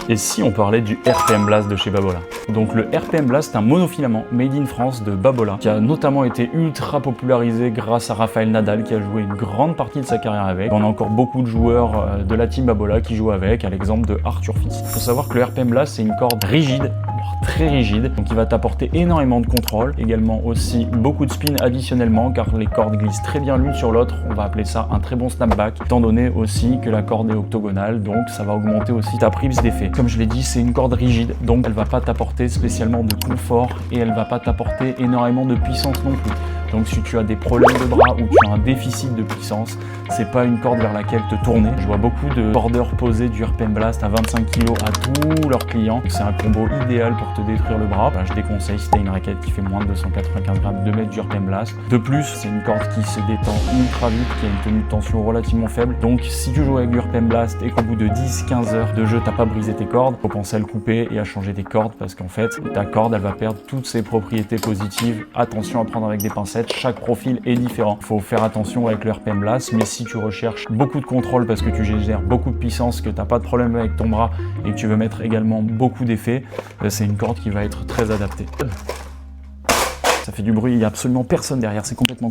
Et si on parlait du RPM Blast de chez Babolat? Donc le RPM Blast, c'est un monofilament made in France de Babolat, qui a notamment été ultra popularisé grâce à Rafael Nadal, qui a joué une grande partie de sa carrière avec. On a encore beaucoup de joueurs de la team Babolat qui jouent avec, à l'exemple de Arthur Fils. Il faut savoir que le RPM Blast, c'est une corde rigide, très rigide, donc il va t'apporter énormément de contrôle, également aussi beaucoup de spin additionnellement, car les cordes glissent très bien l'une sur l'autre. On va appeler ça un très bon snapback, étant donné aussi que la corde est octogonale, donc ça va augmenter aussi ta prise d'effet. Comme je l'ai dit, c'est une corde rigide, donc elle va pas t'apporter spécialement de confort et elle va pas t'apporter énormément de puissance non plus. Donc si tu as des problèmes de bras ou tu as un déficit de puissance, c'est pas une corde vers laquelle te tourner. Je vois beaucoup de cordeurs poser du RPM Blast à 25 kg à tous leurs clients. C'est un combo idéal pour te détruire le bras. Voilà, je déconseille si tu as une raquette qui fait moins de 295 grammes de mettre du RPM Blast. De plus, c'est une corde qui se détend ultra vite, qui a une tenue de tension relativement faible. Donc si tu joues avec du RPM Blast et qu'au bout de 10-15 heures de jeu, t'as pas brisé tes cordes, faut penser à le couper et à changer tes cordes parce qu'en fait, ta corde, elle va perdre toutes ses propriétés positives. Attention à prendre avec des pincettes. Chaque profil est différent. Il faut faire attention avec le RPM Blast, mais si tu recherches beaucoup de contrôle parce que tu génères beaucoup de puissance, que tu n'as pas de problème avec ton bras et que tu veux mettre également beaucoup d'effets, c'est une corde qui va être très adaptée. Ça fait du bruit, il n'y a absolument personne derrière, c'est complètement cool.